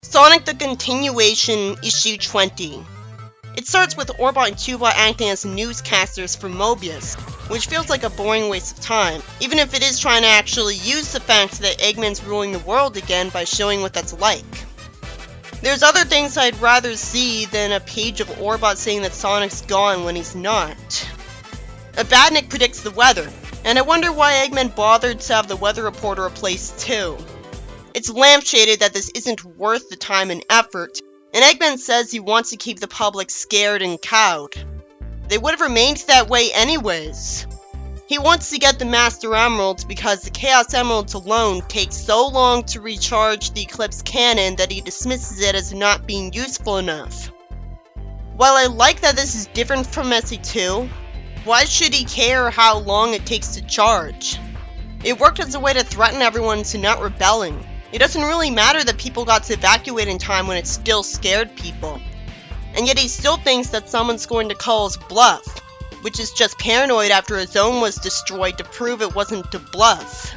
Sonic the Continuation, Issue 20. It starts with Orbot and Tubot acting as newscasters for Mobius, which feels like a boring waste of time, even if it is trying to actually use the fact that Eggman's ruling the world again by showing what that's like. There's other things I'd rather see than a page of Orbot saying that Sonic's gone when he's not. A Badnik predicts the weather, and I wonder why Eggman bothered to have the weather reporter replaced too. It's lampshaded that this isn't worth the time and effort, and Eggman says he wants to keep the public scared and cowed. They would have remained that way anyways. He wants to get the Master Emeralds because the Chaos Emeralds alone take so long to recharge the Eclipse Cannon that he dismisses it as not being useful enough. While I like that this is different from SE2, why should he care how long it takes to charge? It worked as a way to threaten everyone into not rebelling. It doesn't really matter that people got to evacuate in time when it still scared people. And yet he still thinks that someone's going to call his bluff, which is just paranoid after his zone was destroyed to prove it wasn't a bluff.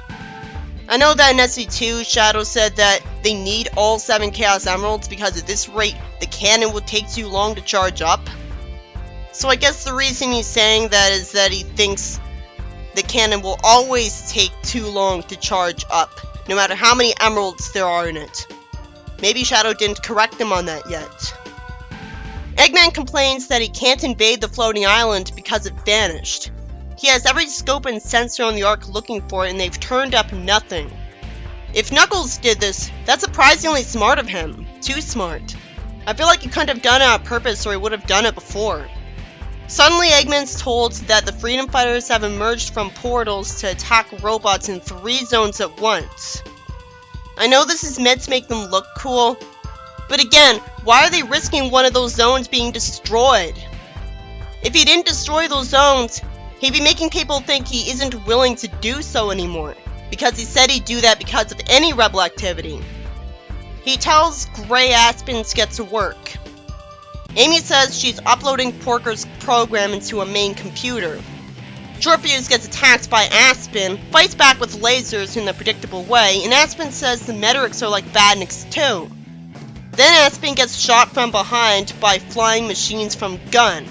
I know that in SE2, Shadow said that they need all 7 Chaos Emeralds because at this rate, the cannon will take too long to charge up. So I guess the reason he's saying that is that he thinks the cannon will always take too long to charge up, no matter how many emeralds there are in it. Maybe Shadow didn't correct him on that yet. Eggman complains that he can't invade the floating island because it vanished. He has every scope and sensor on the Ark looking for it and they've turned up nothing. If Knuckles did this, that's surprisingly smart of him. Too smart. I feel like he couldn't have done it on purpose or he would have done it before. Suddenly Eggman's told that the Freedom Fighters have emerged from portals to attack robots in 3 zones at once. I know this is meant to make them look cool, but again, why are they risking one of those zones being destroyed? If he didn't destroy those zones, he'd be making people think he isn't willing to do so anymore, because he said he'd do that because of any rebel activity. He tells Gray Aspen to get to work. Amy says she's uploading Porker's program into a main computer. Scorpius gets attacked by Aspen, fights back with lasers in the predictable way, and Aspen says the Metrics are like Badniks too. Then Aspen gets shot from behind by flying machines from Gun.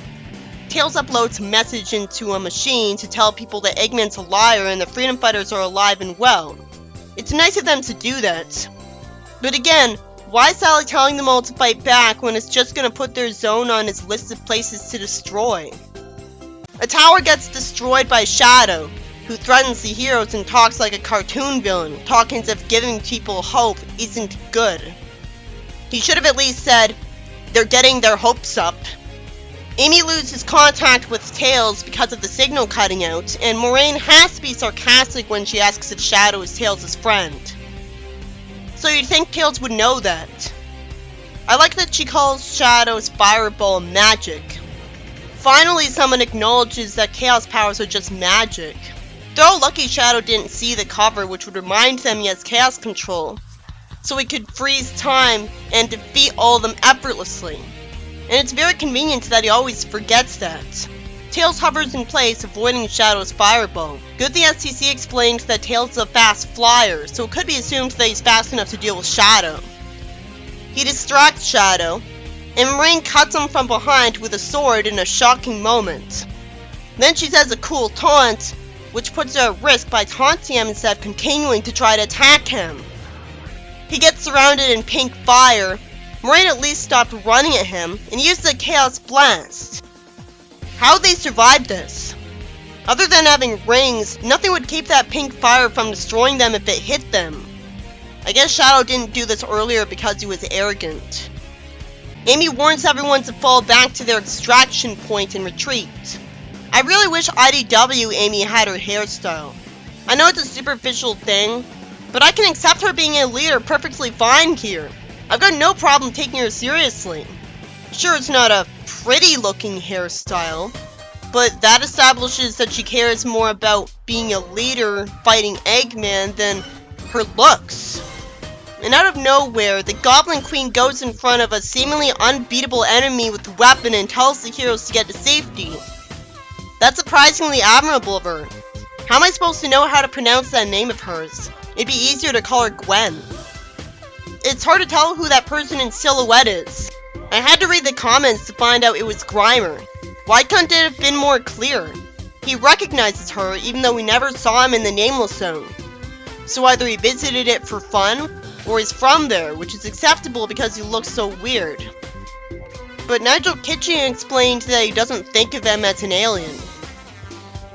Tails uploads a message into a machine to tell people that Eggman's a liar and the Freedom Fighters are alive and well. It's nice of them to do that. But again, why is Sally telling them all to fight back when it's just gonna put their zone on his list of places to destroy? A tower gets destroyed by Shadow, who threatens the heroes and talks like a cartoon villain, talking as if giving people hope isn't good. He should have at least said, they're getting their hopes up. Amy loses contact with Tails because of the signal cutting out, and Moraine has to be sarcastic when she asks if Shadow is Tails' friend. So you'd think Tails would know that. I like that she calls Shadow's fireball magic. Finally, someone acknowledges that Chaos powers are just magic. They're all lucky Shadow didn't see the cover, which would remind them he has Chaos Control, so he could freeze time and defeat all of them effortlessly. And it's very convenient that he always forgets that. Tails hovers in place, avoiding Shadow's fireball. Good thing STC explained that Tails is a fast flyer, so it could be assumed that he's fast enough to deal with Shadow. He distracts Shadow, and Moraine cuts him from behind with a sword in a shocking moment. Then she says a cool taunt, which puts her at risk by taunting him instead of continuing to try to attack him. He gets surrounded in pink fire. Moraine at least stopped running at him and used the Chaos Blast. How would they survive this? Other than having rings, nothing would keep that pink fire from destroying them if it hit them. I guess Shadow didn't do this earlier because he was arrogant. Amy warns everyone to fall back to their extraction point and retreat. I really wish IDW Amy had her hairstyle. I know it's a superficial thing, but I can accept her being a leader perfectly fine here. I've got no problem taking her seriously. Sure, it's not a pretty looking hairstyle, but that establishes that she cares more about being a leader fighting Eggman than her looks. And out of nowhere, the Goblin Queen goes in front of a seemingly unbeatable enemy with a weapon and tells the heroes to get to safety. That's surprisingly admirable of her. How am I supposed to know how to pronounce that name of hers? It'd be easier to call her Gwen. it's hard to tell who that person in silhouette is. I had to read the comments to find out it was Grimer. Why couldn't it have been more clear? He recognizes her even though we never saw him in the Nameless Zone. So either he visited it for fun, or he's from there, which is acceptable because he looks so weird. But Nigel Kitchen explained that he doesn't think of him as an alien.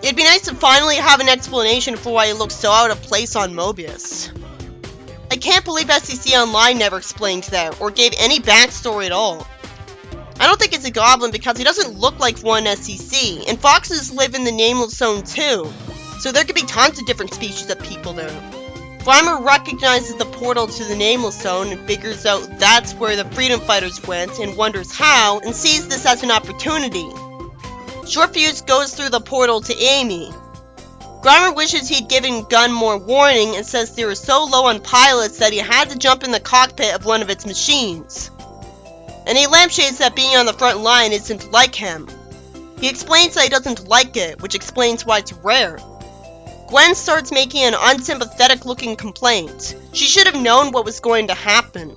It'd be nice to finally have an explanation for why he looks so out of place on Mobius. I can't believe SCC Online never explained that, or gave any backstory at all. I don't think it's a goblin because he doesn't look like one SCC, and foxes live in the Nameless Zone too, so there could be tons of different species of people there. Grimer recognizes the portal to the Nameless Zone and figures out that's where the Freedom Fighters went and wonders how, and sees this as an opportunity. Shortfuse goes through the portal to Amy. Grimer wishes he'd given Gunn more warning and says they were so low on pilots that he had to jump in the cockpit of one of its machines. And he lampshades that being on the front line isn't like him. He explains that he doesn't like it, which explains why it's rare. Gwen starts making an unsympathetic looking complaint. She should have known what was going to happen.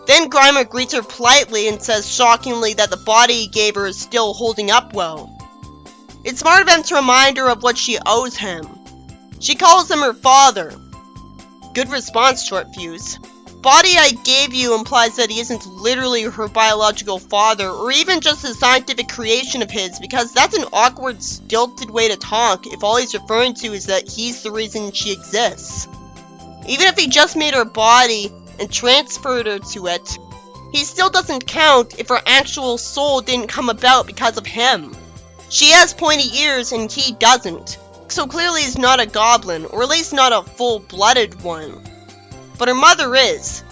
Then Grimer greets her politely and says shockingly that the body he gave her is still holding up well. It's smart of him to remind her of what she owes him. She calls him her father. Good response, Shortfuse. Body I gave you implies that he isn't literally her biological father, or even just a scientific creation of his, because that's an awkward, stilted way to talk if all he's referring to is that he's the reason she exists. Even if he just made her body and transferred her to it, he still doesn't count if her actual soul didn't come about because of him. She has pointy ears and he doesn't, so clearly he's not a goblin, or at least not a full-blooded one. But her mother is.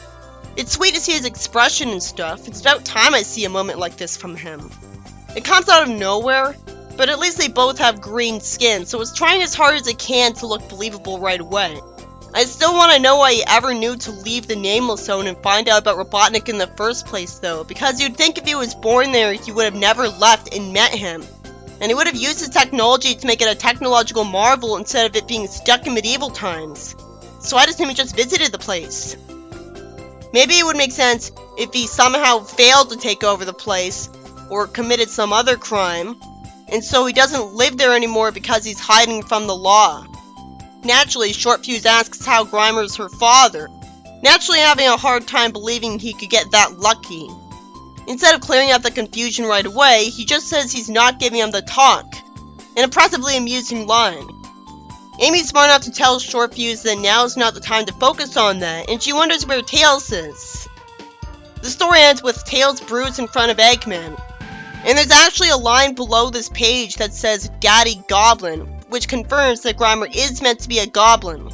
It's sweet to see his expression and stuff. It's about time I see a moment like this from him. It comes out of nowhere, but at least they both have green skin, so it's trying as hard as it can to look believable right away. I still want to know why he ever knew to leave the Nameless Zone and find out about Robotnik in the first place though, because you'd think if he was born there he would have never left and met him. And he would have used his technology to make it a technological marvel instead of it being stuck in medieval times. So why doesn't he just visited the place? Maybe it would make sense if he somehow failed to take over the place, or committed some other crime, and so he doesn't live there anymore because he's hiding from the law. Naturally, Shortfuse asks how Grimer's her father, naturally having a hard time believing he could get that lucky. Instead of clearing up the confusion right away, he just says he's not giving him the talk, an impressively amusing line. Amy's smart enough to tell Shortfuse that now's not the time to focus on that, and she wonders where Tails is. The story ends with Tails bruised in front of Eggman, and there's actually a line below this page that says Daddy Goblin, which confirms that Grimer is meant to be a goblin.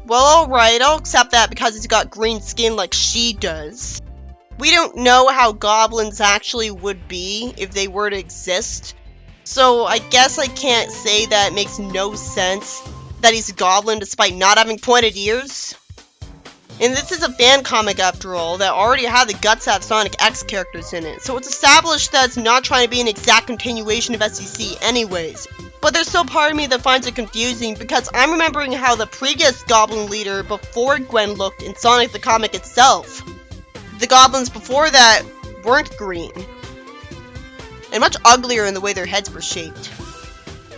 Well, alright, I'll accept that because he's got green skin like she does. We don't know how goblins actually would be if they were to exist, so I guess I can't say that it makes no sense that he's a goblin despite not having pointed ears. And this is a fan comic after all that already had the guts to have Sonic X characters in it, so it's established that it's not trying to be an exact continuation of SCC anyways. But there's still part of me that finds it confusing because I'm remembering how the previous goblin leader before Gwen looked in Sonic the Comic itself. The goblins before that weren't green, and much uglier in the way their heads were shaped.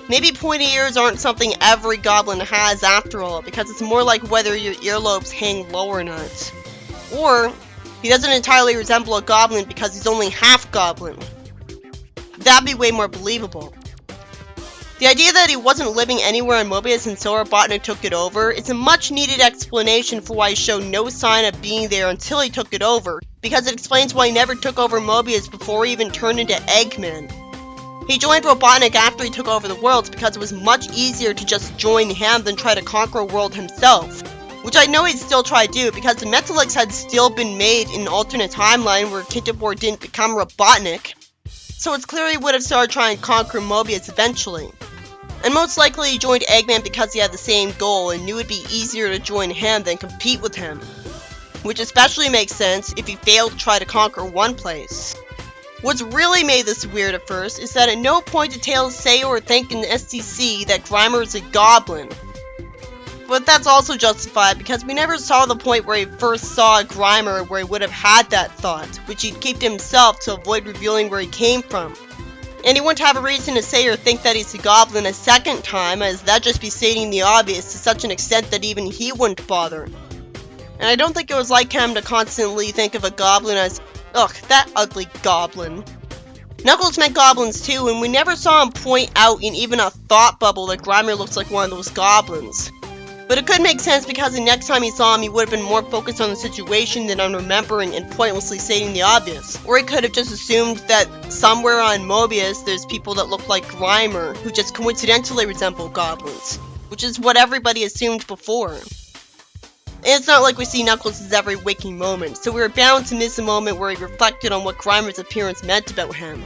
Maybe pointy ears aren't something every goblin has after all, because it's more like whether your earlobes hang low or not. Or, he doesn't entirely resemble a goblin because he's only half goblin. That'd be way more believable. The idea that he wasn't living anywhere in Mobius until Robotnik took it over is a much needed explanation for why he showed no sign of being there until he took it over, because it explains why he never took over Mobius before he even turned into Eggman. He joined Robotnik after he took over the worlds because it was much easier to just join him than try to conquer a world himself, which I know he'd still try to do because the Metallix had still been made in an alternate timeline where Tintapor didn't become Robotnik, so it's clear he would have started trying to conquer Mobius eventually. And most likely he joined Eggman because he had the same goal and knew it'd be easier to join him than compete with him. Which especially makes sense if he failed to try to conquer one place. What's really made this weird at first is that at no point did Tails say or think in the STC that Grimer is a goblin. But that's also justified because we never saw the point where he first saw Grimer where he would have had that thought, which he'd keep to himself to avoid revealing where he came from. And he wouldn't have a reason to say or think that he's a goblin a second time, as that'd just be stating the obvious to such an extent that even he wouldn't bother. And I don't think it was like him to constantly think of a goblin as, ugh, that ugly goblin. Knuckles met goblins too, and we never saw him point out in even a thought bubble that Grimer looks like one of those goblins. But it could make sense because the next time he saw him, he would have been more focused on the situation than on remembering and pointlessly stating the obvious. Or he could have just assumed that somewhere on Mobius, there's people that look like Grimer, who just coincidentally resemble goblins, which is what everybody assumed before. And it's not like we see Knuckles' every waking moment, so we were bound to miss a moment where he reflected on what Grimer's appearance meant about him.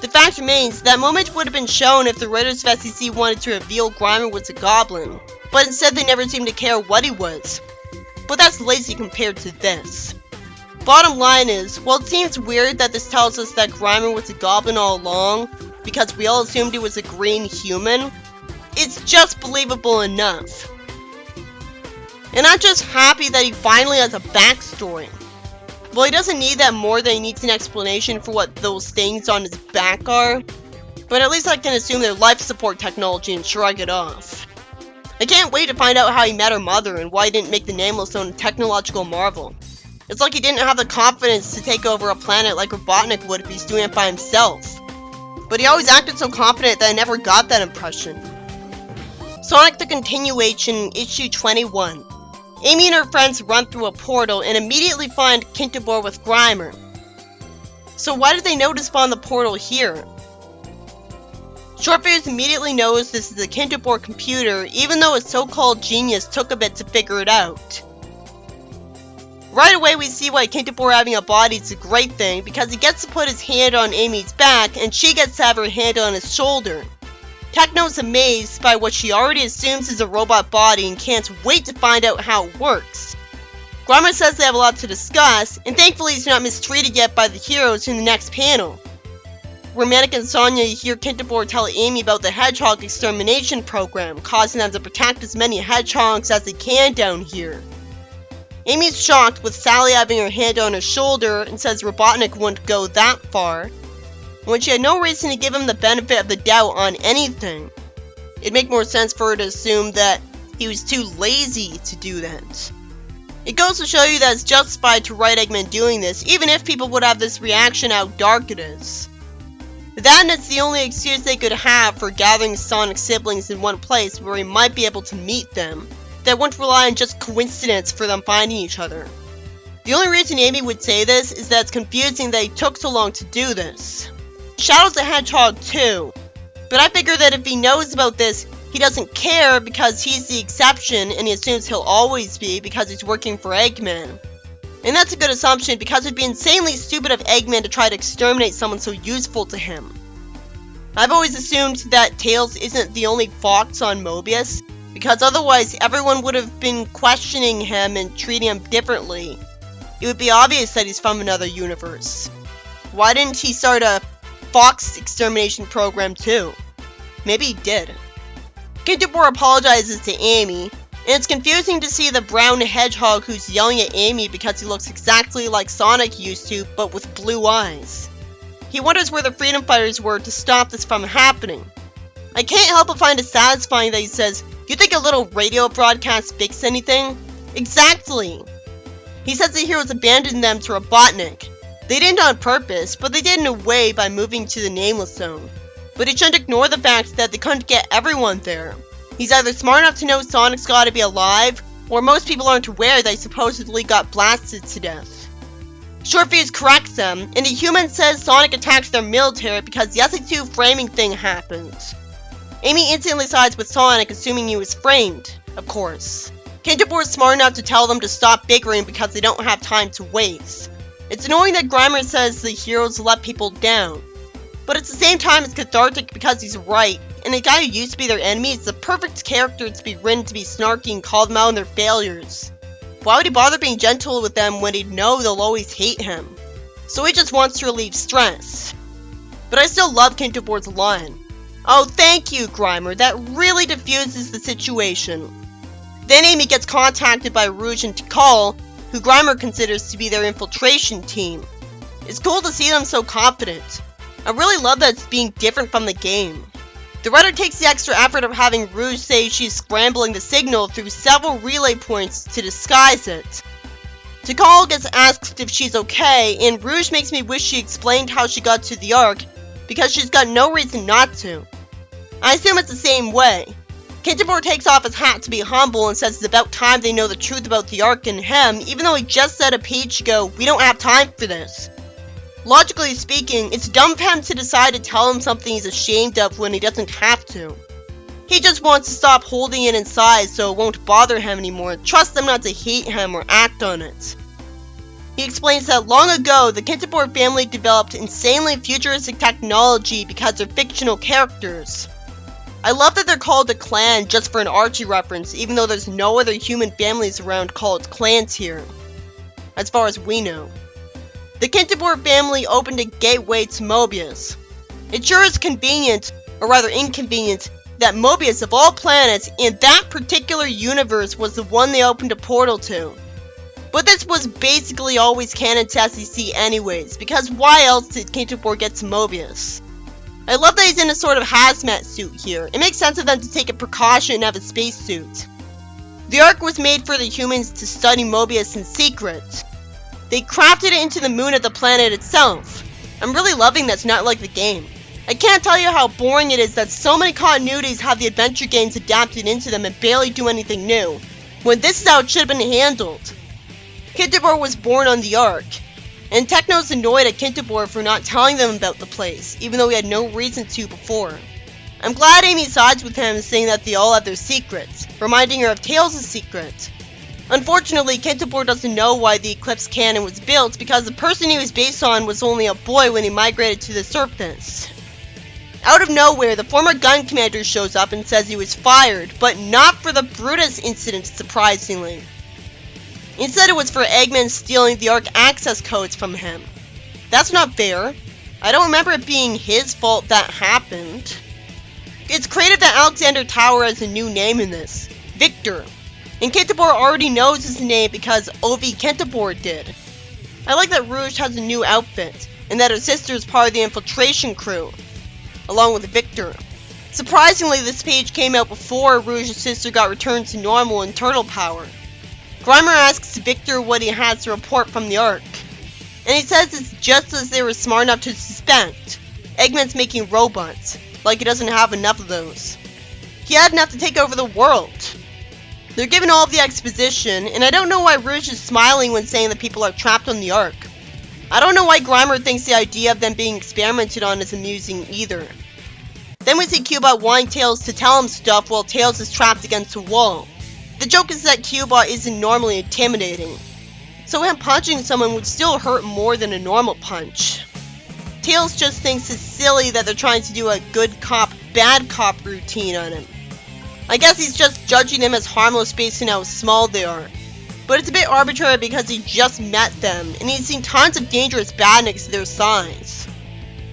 The fact remains, that moment would have been shown if the writers of SEC wanted to reveal Grimer was a goblin. But instead they never seemed to care what he was. But that's lazy compared to this. Bottom line is, while it seems weird that this tells us that Grimer was a goblin all along, because we all assumed he was a green human, it's just believable enough. And I'm just happy that he finally has a backstory. Well, he doesn't need that more than he needs an explanation for what those things on his back are, but at least I can assume they're life support technology and shrug it off. I can't wait to find out how he met her mother and why he didn't make the Nameless Zone a technological marvel. It's like he didn't have the confidence to take over a planet like Robotnik would if he's doing it by himself. But he always acted so confident that I never got that impression. Sonic the Continuation, Issue 21. Amy and her friends run through a portal and immediately find Kintobor with Grimer. So why did they know to spawn the portal here? Shortfuse immediately knows this is a Kintobor computer, even though his so-called genius took a bit to figure it out. Right away we see why Kintobor having a body is a great thing, because he gets to put his hand on Amy's back, and she gets to have her hand on his shoulder. Techno's amazed by what she already assumes is a robot body and can't wait to find out how it works. Grimer says they have a lot to discuss, and thankfully he's not mistreated yet by the heroes in the next panel. Romantic and Sonya hear Kintobor tell Amy about the hedgehog extermination program, causing them to protect as many hedgehogs as they can down here. Amy's shocked with Sally having her hand on her shoulder and says Robotnik wouldn't go that far, when she had no reason to give him the benefit of the doubt on anything. It'd make more sense for her to assume that he was too lazy to do that. It goes to show you that it's justified to write Eggman doing this, even if people would have this reaction how dark it is. That and it's the only excuse they could have for gathering Sonic's siblings in one place where he might be able to meet them, that wouldn't rely on just coincidence for them finding each other. The only reason Amy would say this is that it's confusing that he took so long to do this. Shadow's a hedgehog too, but I figure that if he knows about this, he doesn't care because he's the exception and he assumes he'll always be because he's working for Eggman. And that's a good assumption because it'd be insanely stupid of Eggman to try to exterminate someone so useful to him. I've always assumed that Tails isn't the only fox on Mobius, because otherwise everyone would have been questioning him and treating him differently. It would be obvious that he's from another universe. Why didn't he start a fox extermination program too? Maybe he did. Kintobor apologizes to Amy, and it's confusing to see the brown hedgehog who's yelling at Amy because he looks exactly like Sonic used to, but with blue eyes. He wonders where the Freedom Fighters were to stop this from happening. I can't help but find it satisfying that he says, "You think a little radio broadcast fixed anything?" Exactly! He says the heroes abandoned them to Robotnik. They didn't on purpose, but they did in a way by moving to the Nameless Zone. But he shouldn't ignore the fact that they couldn't get everyone there. He's either smart enough to know Sonic's gotta be alive, or most people aren't aware that he supposedly got blasted to death. Shortfuse corrects them, and the human says Sonic attacked their military because the SE2 framing thing happens. Amy instantly sides with Sonic, assuming he was framed, of course. Kintobor is smart enough to tell them to stop bickering because they don't have time to waste. It's annoying that Grimer says the heroes let people down, but at the same time it's cathartic because he's right, and the guy who used to be their enemy is the perfect character to be written to be snarky and call them out on their failures. Why would he bother being gentle with them when he'd know they'll always hate him? So he just wants to relieve stress. But I still love Kintobor's line. "Oh, thank you, Grimer, that really diffuses the situation." Then Amy gets contacted by Rouge and Tikal, who Grimer considers to be their infiltration team. It's cool to see them so confident. I really love that it's being different from the game. The writer takes the extra effort of having Rouge say she's scrambling the signal through several relay points to disguise it. Tikal gets asked if she's okay, and Rouge makes me wish she explained how she got to the Ark, because she's got no reason not to. I assume it's the same way. Kintabor takes off his hat to be humble and says it's about time they know the truth about the Ark and him, even though he just said a page ago, we don't have time for this. Logically speaking, it's dumb for him to decide to tell him something he's ashamed of when he doesn't have to. He just wants to stop holding it inside so it won't bother him anymore, trust them not to hate him or act on it. He explains that long ago, the Kintabor family developed insanely futuristic technology because they're fictional characters. I love that they're called a clan just for an Archie reference, even though there's no other human families around called clans here, as far as we know. The Kintabor family opened a gateway to Mobius. It sure is convenient, or rather inconvenient, that Mobius of all planets in that particular universe was the one they opened a portal to. But this was basically always canon to SEC anyways, because why else did Kintabor get to Mobius? I love that he's in a sort of hazmat suit here. It makes sense of them to take a precaution and have a spacesuit. The Ark was made for the humans to study Mobius in secret. They crafted it into the moon of the planet itself. I'm really loving that's not like the game. I can't tell you how boring it is that so many continuities have the adventure games adapted into them and barely do anything new, when this is how it should have been handled. Kintabor was born on the Ark, and Techno's annoyed at Kintabor for not telling them about the place, even though he had no reason to before. I'm glad Amy sides with him, saying that they all have their secrets, reminding her of Tails' secret. Unfortunately, Kintabor doesn't know why the Eclipse cannon was built, because the person he was based on was only a boy when he migrated to the surface. Out of nowhere, the former gun commander shows up and says he was fired, but not for the Brutus incident, surprisingly. Instead, it was for Eggman stealing the Ark access codes from him. That's not fair. I don't remember it being his fault that happened. It's creative that Alexander Tower has a new name in this, Victor. And Kintabor already knows his name because Ovi Kintabor did. I like that Rouge has a new outfit, and that her sister is part of the infiltration crew, along with Victor. Surprisingly, this page came out before Rouge's sister got returned to normal and turtle power. Grimer asks Victor what he has to report from the Ark, and he says it's just as they were smart enough to suspect. Eggman's making robots, like he doesn't have enough of those. He had enough to take over the world. They're given all of the exposition, and I don't know why Rouge is smiling when saying that people are trapped on the Ark. I don't know why Grimer thinks the idea of them being experimented on is amusing either. Then we see Cubot wanting Tails to tell him stuff while Tails is trapped against a wall. The joke is that Cubot isn't normally intimidating, so him punching someone would still hurt more than a normal punch. Tails just thinks it's silly that they're trying to do a good cop, bad cop routine on him. I guess he's just judging them as harmless based on how small they are. But it's a bit arbitrary because he just met them, and he's seen tons of dangerous badniks their size.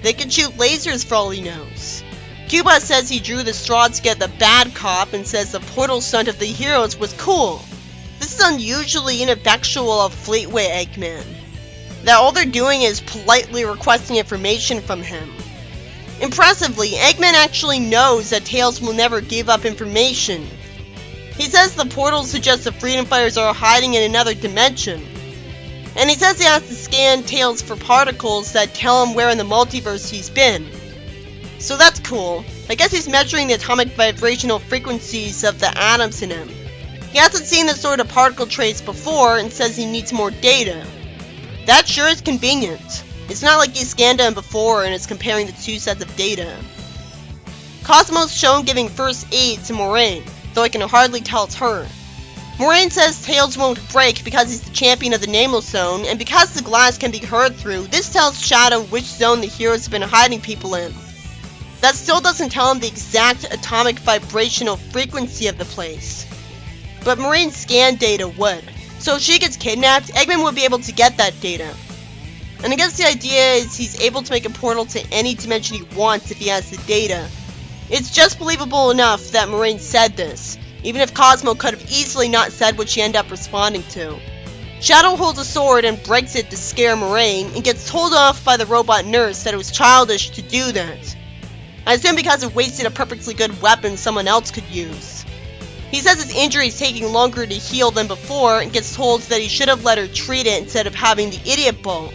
They can shoot lasers for all he knows. Cubot says he drew the straw to get the bad cop and says the portal stunt of the heroes was cool. This is unusually ineffectual of Fleetway Eggman. That all they're doing is politely requesting information from him. Impressively, Eggman actually knows that Tails will never give up information. He says the portal suggests the Freedom Fighters are hiding in another dimension. And he says he has to scan Tails for particles that tell him where in the multiverse he's been. So that's cool. I guess he's measuring the atomic vibrational frequencies of the atoms in him. He hasn't seen this sort of particle trace before and says he needs more data. That sure is convenient. It's not like he scanned them before and is comparing the two sets of data. Cosmo's shown giving first aid to Moraine, though I can hardly tell it's her. Moraine says Tails won't break because he's the champion of the Nameless Zone, and because the glass can be heard through, this tells Shadow which zone the heroes have been hiding people in. That still doesn't tell him the exact atomic vibrational frequency of the place. But Moraine's scan data would. So if she gets kidnapped, Eggman would be able to get that data. And I guess the idea is he's able to make a portal to any dimension he wants if he has the data. It's just believable enough that Moraine said this, even if Cosmo could have easily not said what she ended up responding to. Shadow holds a sword and breaks it to scare Moraine, and gets told off by the robot nurse that it was childish to do that. I assume because it wasted a perfectly good weapon someone else could use. He says his injury is taking longer to heal than before, and gets told that he should have let her treat it instead of having the idiot bolt.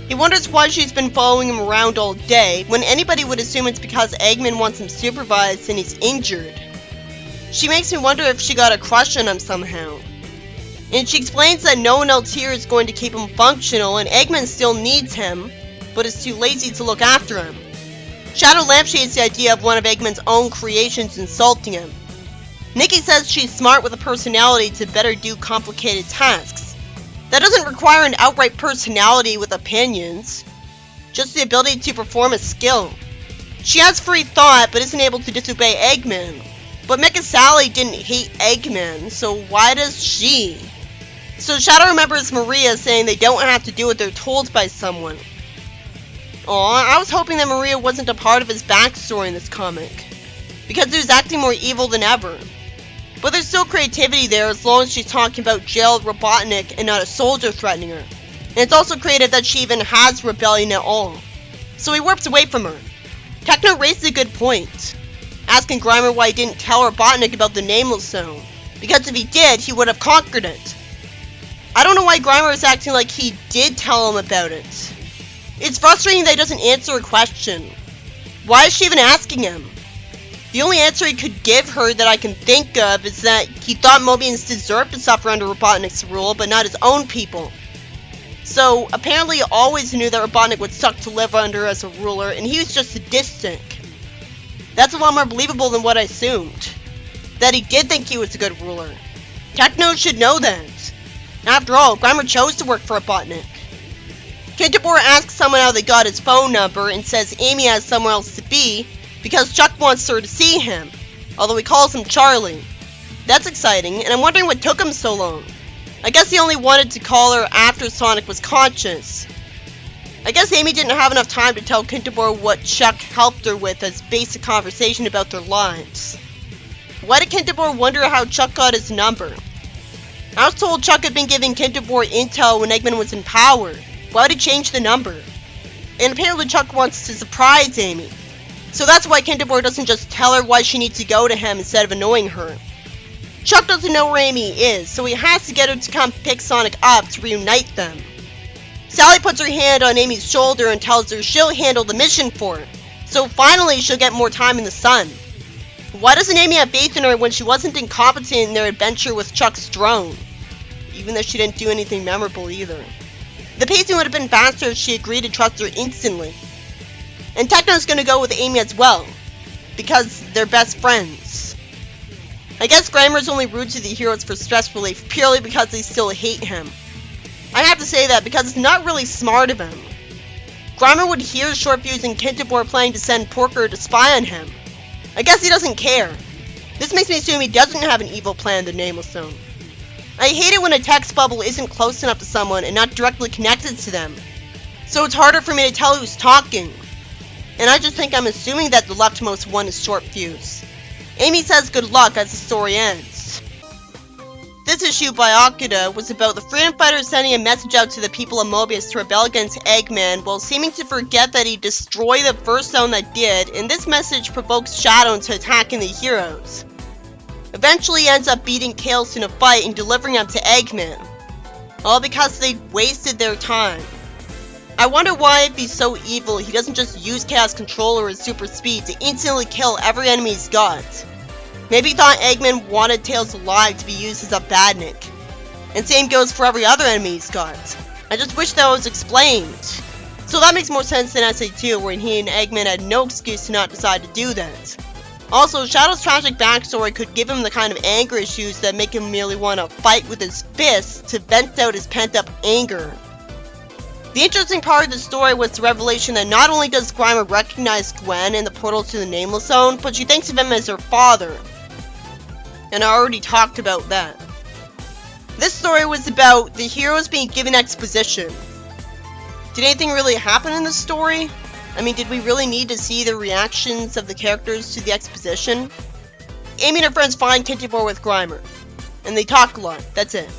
He wonders why she's been following him around all day, when anybody would assume it's because Eggman wants him supervised and he's injured. She makes me wonder if she got a crush on him somehow. And she explains that no one else here is going to keep him functional, and Eggman still needs him, but is too lazy to look after him. Shadow lampshades the idea of one of Eggman's own creations insulting him. Nikki says she's smart with a personality to better do complicated tasks. That doesn't require an outright personality with opinions, just the ability to perform a skill. She has free thought, but isn't able to disobey Eggman. But Mecha Sally didn't hate Eggman, so why does she? So Shadow remembers Maria saying they don't have to do what they're told by someone. Aw, I was hoping that Maria wasn't a part of his backstory in this comic, because he was acting more evil than ever. But there's still creativity there as long as she's talking about jailed Robotnik and not a soldier threatening her. And it's also creative that she even has rebellion at all. So he warps away from her. Techno raises a good point, asking Grimer why he didn't tell Robotnik about the Nameless Zone, because if he did, he would have conquered it. I don't know why Grimer is acting like he did tell him about it. It's frustrating that he doesn't answer a question. Why is she even asking him? The only answer he could give her that I can think of is that he thought Mobians deserved to suffer under Robotnik's rule, but not his own people. So, apparently he always knew that Robotnik would suck to live under as a ruler, and he was just sadistic. That's a lot more believable than what I assumed. That he did think he was a good ruler. Techno should know that. After all, Grimer chose to work for Robotnik. Kintabor asks someone how they got his phone number and says Amy has somewhere else to be because Chuck wants her to see him, although he calls him Charlie. That's exciting, and I'm wondering what took him so long. I guess he only wanted to call her after Sonic was conscious. I guess Amy didn't have enough time to tell Kintabor what Chuck helped her with as basic conversation about their lives. Why did Kintabor wonder how Chuck got his number? I was told Chuck had been giving Kintabor intel when Eggman was in power. Why would he change the number? And apparently Chuck wants to surprise Amy. So that's why Kintabor doesn't just tell her why she needs to go to him instead of annoying her. Chuck doesn't know where Amy is, so he has to get her to come pick Sonic up to reunite them. Sally puts her hand on Amy's shoulder and tells her she'll handle the mission for her, so finally she'll get more time in the sun. Why doesn't Amy have faith in her when she wasn't incompetent in their adventure with Chuck's drone? Even though she didn't do anything memorable either. The pacing would have been faster if she agreed to trust her instantly. And Techno's gonna go with Amy as well, because they're best friends. I guess Grimer's only rude to the heroes for stress relief purely because they still hate him. I have to say that because it's not really smart of him. Grimer would hear Shortfuse and Kintabor planning to send Porker to spy on him. I guess he doesn't care. This makes me assume he doesn't have an evil plan in the Nameless Zone. I hate it when a text bubble isn't close enough to someone and not directly connected to them, so it's harder for me to tell who's talking. And I just think I'm assuming that the leftmost one is Shortfuse. Amy says good luck as the story ends. This issue by Akira was about the freedom fighters sending a message out to the people of Mobius to rebel against Eggman while seeming to forget that he destroyed the first zone that did, and this message provokes Shadow into attacking the heroes. Eventually he ends up beating Tails in a fight and delivering them to Eggman, all because they wasted their time. I wonder why, if he's so evil, he doesn't just use Chaos Control or his super speed to instantly kill every enemy he's got. Maybe he thought Eggman wanted Tails alive to be used as a badnik. And same goes for every other enemy he's got. I just wish that was explained. So that makes more sense than SA2, where he and Eggman had no excuse to not decide to do that. Also, Shadow's tragic backstory could give him the kind of anger issues that make him merely want to fight with his fists to vent out his pent-up anger. The interesting part of the story was the revelation that not only does Grimer recognize Gwen in the portal to the Nameless Zone, but she thinks of him as her father. And I already talked about that. This story was about the heroes being given exposition. Did anything really happen in this story? I mean, did we really need to see the reactions of the characters to the exposition? Amy and her friends find Tinty Boy with Grimer. And they talk a lot. That's it.